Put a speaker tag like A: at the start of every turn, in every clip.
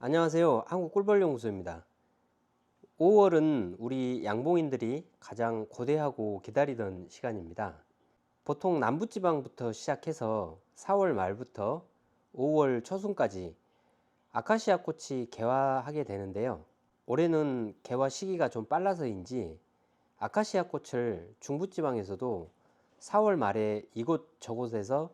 A: 안녕하세요. 한국꿀벌연구소입니다. 5월은 우리 양봉인들이 가장 고대하고 기다리던 시간입니다. 보통 남부지방부터 시작해서 4월 말부터 5월 초순까지 아카시아 꽃이 개화하게 되는데요. 올해는 개화 시기가 좀 빨라서인지 아카시아 꽃을 중부지방에서도 4월 말에 이곳 저곳에서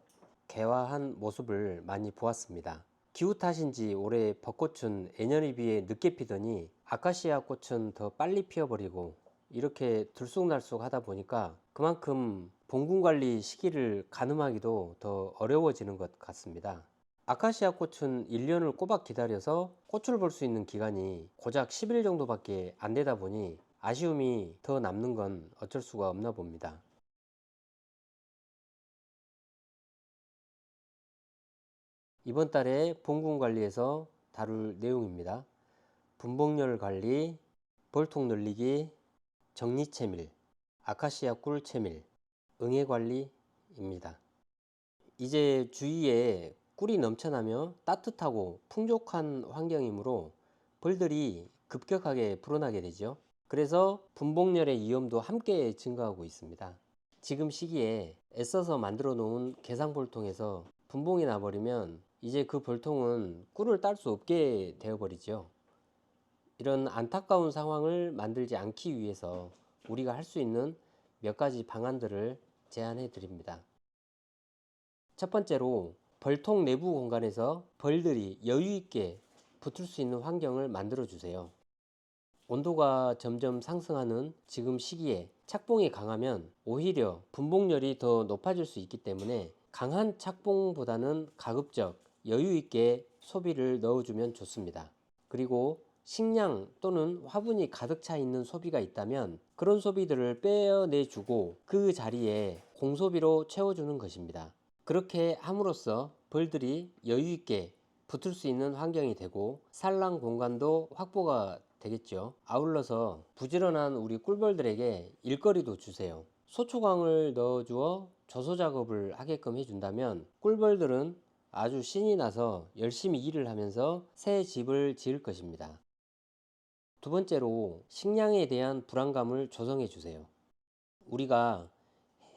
A: 개화한 모습을 많이 보았습니다. 기후 탓인지 올해 벚꽃은 예년에 비해 늦게 피더니 아카시아 꽃은 더 빨리 피어버리고 이렇게 들쑥날쑥 하다 보니까 그만큼 봉분 관리 시기를 가늠하기도 더 어려워지는 것 같습니다. 아카시아 꽃은 1년을 꼬박 기다려서 꽃을 볼 수 있는 기간이 고작 10일 정도밖에 안 되다 보니 아쉬움이 더 남는 건 어쩔 수가 없나 봅니다. 이번 달에 봉분 관리에서 다룰 내용입니다. 분봉열 관리, 벌통 늘리기, 정리채밀, 아카시아 꿀 채밀, 응애 관리입니다. 이제 주위에 꿀이 넘쳐나며 따뜻하고 풍족한 환경이므로 벌들이 급격하게 불어나게 되죠. 그래서 분봉열의 위험도 함께 증가하고 있습니다. 지금 시기에 애써서 만들어 놓은 개상벌통에서 분봉이 나버리면 이제 그 벌통은 꿀을 딸 수 없게 되어버리죠. 이런 안타까운 상황을 만들지 않기 위해서 우리가 할 수 있는 몇 가지 방안들을 제안해 드립니다. 첫 번째로 벌통 내부 공간에서 벌들이 여유 있게 붙을 수 있는 환경을 만들어 주세요. 온도가 점점 상승하는 지금 시기에 착봉이 강하면 오히려 분봉열이 더 높아질 수 있기 때문에 강한 착봉보다는 가급적 여유 있게 소비를 넣어주면 좋습니다. 그리고 식량 또는 화분이 가득 차 있는 소비가 있다면 그런 소비들을 빼어내주고 그 자리에 공소비로 채워주는 것입니다. 그렇게 함으로써 벌들이 여유 있게 붙을 수 있는 환경이 되고 산란 공간도 확보가 되겠죠. 아울러서 부지런한 우리 꿀벌들에게 일거리도 주세요. 소초광을 넣어주어 조소 작업을 하게끔 해준다면 꿀벌들은 아주 신이 나서 열심히 일을 하면서 새 집을 지을 것입니다. 두 번째로 식량에 대한 불안감을 조성해 주세요. 우리가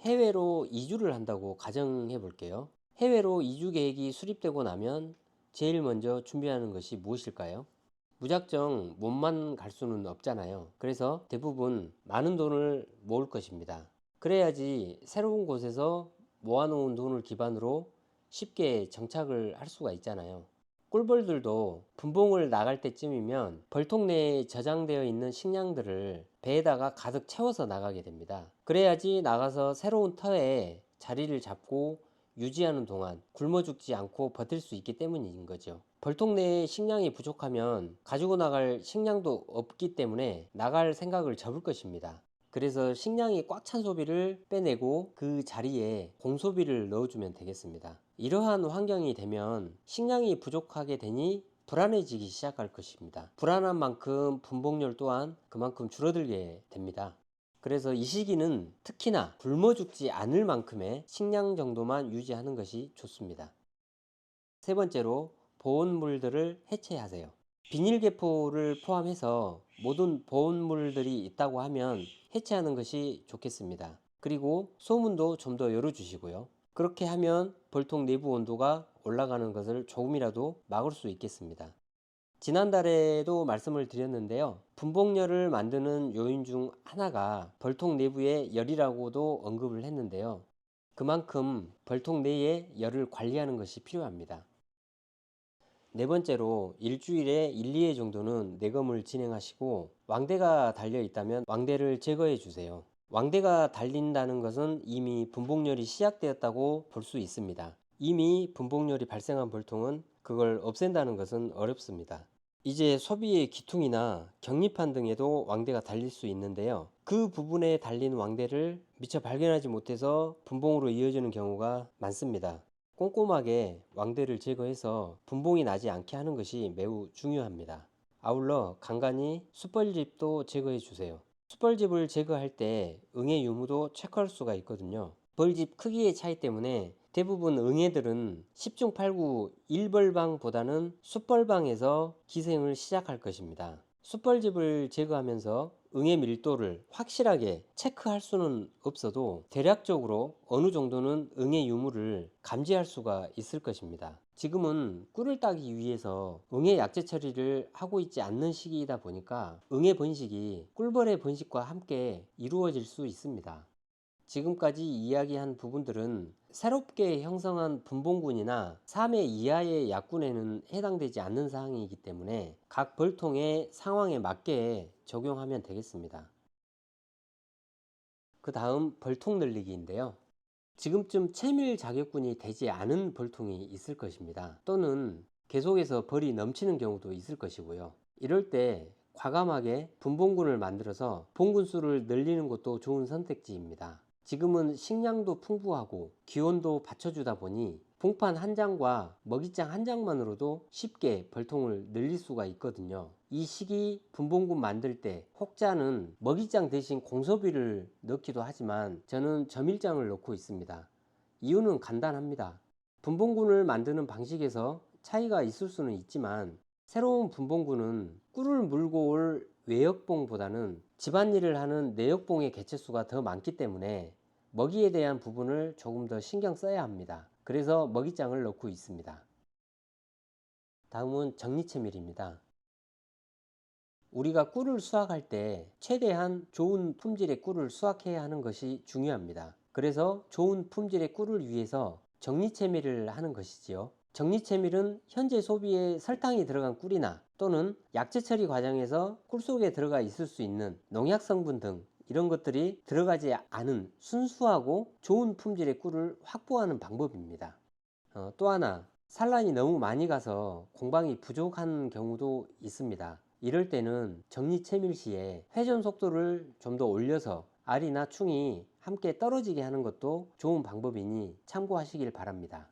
A: 해외로 이주를 한다고 가정해 볼게요. 해외로 이주 계획이 수립되고 나면 제일 먼저 준비하는 것이 무엇일까요? 무작정 몸만 갈 수는 없잖아요. 그래서 대부분 많은 돈을 모을 것입니다. 그래야지 새로운 곳에서 모아놓은 돈을 기반으로 쉽게 정착을 할 수가 있잖아요. 꿀벌들도 분봉을 나갈 때쯤이면 벌통 내에 저장되어 있는 식량들을 배에다가 가득 채워서 나가게 됩니다. 그래야지 나가서 새로운 터에 자리를 잡고 유지하는 동안 굶어 죽지 않고 버틸 수 있기 때문인 거죠. 벌통 내에 식량이 부족하면 가지고 나갈 식량도 없기 때문에 나갈 생각을 접을 것입니다. 그래서 식량이 꽉 찬 소비를 빼내고 그 자리에 공소비를 넣어주면 되겠습니다. 이러한 환경이 되면 식량이 부족하게 되니 불안해지기 시작할 것입니다. 불안한 만큼 분봉률 또한 그만큼 줄어들게 됩니다. 그래서 이 시기는 특히나 굶어 죽지 않을 만큼의 식량 정도만 유지하는 것이 좋습니다. 세 번째로 보온물들을 해체하세요. 비닐계포를 포함해서 모든 보온물들이 있다고 하면 해체하는 것이 좋겠습니다. 그리고 소문도 좀 더 열어주시고요. 그렇게 하면 벌통 내부 온도가 올라가는 것을 조금이라도 막을 수 있겠습니다. 지난달에도 말씀을 드렸는데요. 분봉열을 만드는 요인 중 하나가 벌통 내부의 열이라고도 언급을 했는데요. 그만큼 벌통 내의 열을 관리하는 것이 필요합니다. 네 번째로 일주일에 1, 2회 정도는 내검을 진행하시고 왕대가 달려 있다면 왕대를 제거해 주세요. 왕대가 달린다는 것은 이미 분봉열이 시작되었다고 볼 수 있습니다. 이미 분봉열이 발생한 벌통은 그걸 없앤다는 것은 어렵습니다. 이제 소비의 기퉁이나 격리판 등에도 왕대가 달릴 수 있는데요. 그 부분에 달린 왕대를 미처 발견하지 못해서 분봉으로 이어지는 경우가 많습니다. 꼼꼼하게 왕대를 제거해서 분봉이 나지 않게 하는 것이 매우 중요합니다. 아울러 간간히 숯벌집도 제거해 주세요. 숯벌집을 제거할 때 응애 유무도 체크할 수가 있거든요. 벌집 크기의 차이 때문에 대부분 응애들은 10중 8구 일벌방보다는 숫벌방에서 기생을 시작할 것입니다. 숫벌집을 제거하면서 응애 밀도를 확실하게 체크할 수는 없어도 대략적으로 어느 정도는 응애 유무를 감지할 수가 있을 것입니다. 지금은 꿀을 따기 위해서 응애 약제 처리를 하고 있지 않는 시기이다 보니까 응애 번식이 꿀벌의 번식과 함께 이루어질 수 있습니다. 지금까지 이야기한 부분들은 새롭게 형성한 분봉군이나 3회 이하의 약군에는 해당되지 않는 사항이기 때문에 각 벌통의 상황에 맞게 적용하면 되겠습니다. 그 다음 벌통 늘리기인데요. 지금쯤 채밀 자격군이 되지 않은 벌통이 있을 것입니다. 또는 계속해서 벌이 넘치는 경우도 있을 것이고요. 이럴 때 과감하게 분봉군을 만들어서 봉군 수를 늘리는 것도 좋은 선택지입니다. 지금은 식량도 풍부하고 기온도 받쳐주다 보니 봉판 한 장과 먹이장 한 장만으로도 쉽게 벌통을 늘릴 수가 있거든요. 이 시기 분봉군 만들 때 혹자는 먹이장 대신 공소비를 넣기도 하지만 저는 점일장을 넣고 있습니다. 이유는 간단합니다. 분봉군을 만드는 방식에서 차이가 있을 수는 있지만 새로운 분봉군은 꿀을 물고 올 외역봉보다는 집안일을 하는 내역봉의 개체수가 더 많기 때문에 먹이에 대한 부분을 조금 더 신경 써야 합니다. 그래서 먹이장을 넣고 있습니다. 다음은 정리채밀입니다. 우리가 꿀을 수확할 때 최대한 좋은 품질의 꿀을 수확해야 하는 것이 중요합니다. 그래서 좋은 품질의 꿀을 위해서 정리채밀을 하는 것이지요. 정리채밀은 현재 소비에 설탕이 들어간 꿀이나 또는 약제 처리 과정에서 꿀 속에 들어가 있을 수 있는 농약 성분 등 이런 것들이 들어가지 않은 순수하고 좋은 품질의 꿀을 확보하는 방법입니다. 또 하나, 산란이 너무 많이 가서 공방이 부족한 경우도 있습니다. 이럴 때는 정리 채밀 시에 회전 속도를 좀 더 올려서 알이나 충이 함께 떨어지게 하는 것도 좋은 방법이니 참고하시길 바랍니다.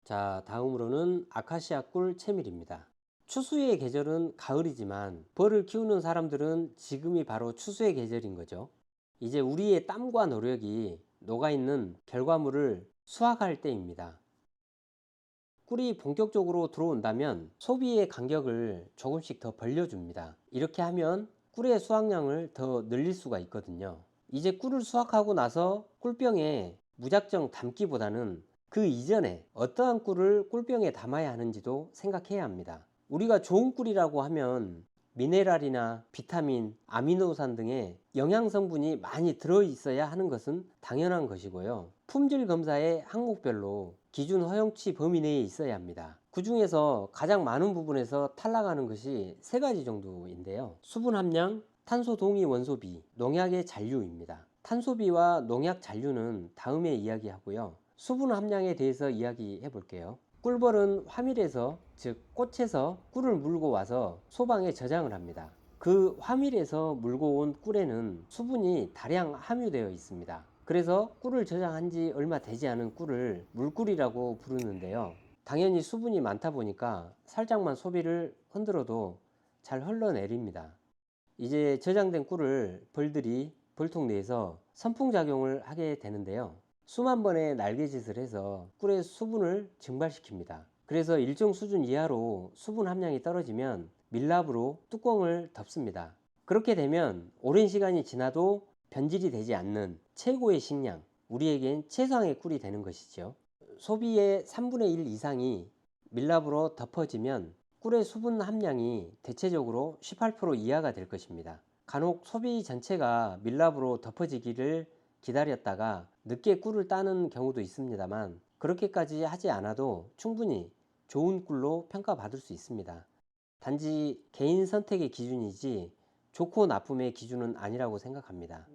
A: 자, 다음으로는 아카시아 꿀 채밀입니다. 추수의 계절은 가을이지만 벌을 키우는 사람들은 지금이 바로 추수의 계절인 거죠. 이제 우리의 땀과 노력이 녹아있는 결과물을 수확할 때입니다. 꿀이 본격적으로 들어온다면 소비의 간격을 조금씩 더 벌려줍니다. 이렇게 하면 꿀의 수확량을 더 늘릴 수가 있거든요. 이제 꿀을 수확하고 나서 꿀병에 무작정 담기보다는 그 이전에 어떠한 꿀을 꿀병에 담아야 하는지도 생각해야 합니다. 우리가 좋은 꿀이라고 하면 미네랄이나 비타민, 아미노산 등의 영양 성분이 많이 들어 있어야 하는 것은 당연한 것이고요. 품질 검사의 항목별로 기준 허용치 범위 내에 있어야 합니다. 그 중에서 가장 많은 부분에서 탈락하는 것이 세 가지 정도인데요. 수분 함량, 탄소 동위 원소비, 농약의 잔류입니다. 탄소비와 농약 잔류는 다음에 이야기하고요. 수분 함량에 대해서 이야기해 볼게요. 꿀벌은 화밀에서, 즉 꽃에서 꿀을 물고 와서 소방에 저장을 합니다. 그 화밀에서 물고 온 꿀에는 수분이 다량 함유되어 있습니다. 그래서 꿀을 저장한 지 얼마 되지 않은 꿀을 물꿀이라고 부르는데요. 당연히 수분이 많다 보니까 살짝만 소비를 흔들어도 잘 흘러내립니다. 이제 저장된 꿀을 벌들이 벌통 내에서 선풍작용을 하게 되는데요. 수만 번의 날개짓을 해서 꿀의 수분을 증발시킵니다. 그래서 일정 수준 이하로 수분 함량이 떨어지면 밀랍으로 뚜껑을 덮습니다. 그렇게 되면 오랜 시간이 지나도 변질이 되지 않는 최고의 식량, 우리에겐 최상의 꿀이 되는 것이죠. 소비의 3분의 1 이상이 밀랍으로 덮어지면 꿀의 수분 함량이 대체적으로 18% 이하가 될 것입니다. 간혹 소비 전체가 밀랍으로 덮어지기를 기다렸다가 늦게 꿀을 따는 경우도 있습니다만 그렇게까지 하지 않아도 충분히 좋은 꿀로 평가받을 수 있습니다. 단지 개인 선택의 기준이지 좋고 나쁨의 기준은 아니라고 생각합니다.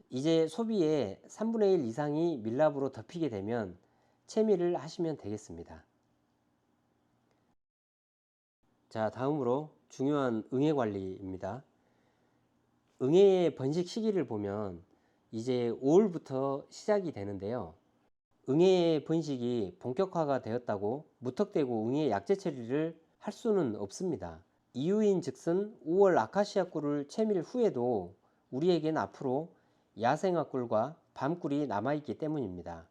A: 이제 소비의 3분의 1 이상이 밀랍으로 덮이게 되면 채밀을 하시면 되겠습니다. 자, 다음으로 중요한 응애 관리입니다. 응애의 번식 시기를 보면 이제 5월부터 시작이 되는데요. 응애의 번식이 본격화가 되었다고 무턱대고 응애 약제 처리를 할 수는 없습니다. 이유인 즉슨 5월 아카시아 꿀을 채밀 후에도 우리에겐 앞으로 야생화 꿀과 밤꿀이 남아있기 때문입니다.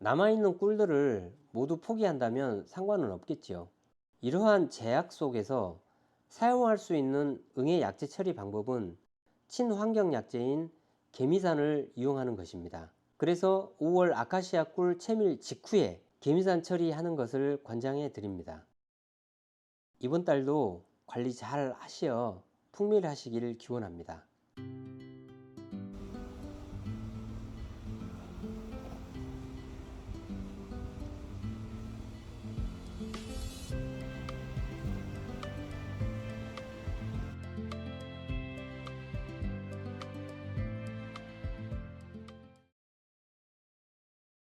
A: 남아있는 꿀들을 모두 포기한다면 상관은 없겠지요. 이러한 제약 속에서 사용할 수 있는 응애 약재 처리 방법은 친환경 약재인 개미산을 이용하는 것입니다. 그래서 5월 아카시아 꿀 채밀 직후에 개미산 처리하는 것을 권장해 드립니다. 이번 달도 관리 잘 하시어 풍밀하시기를 기원합니다.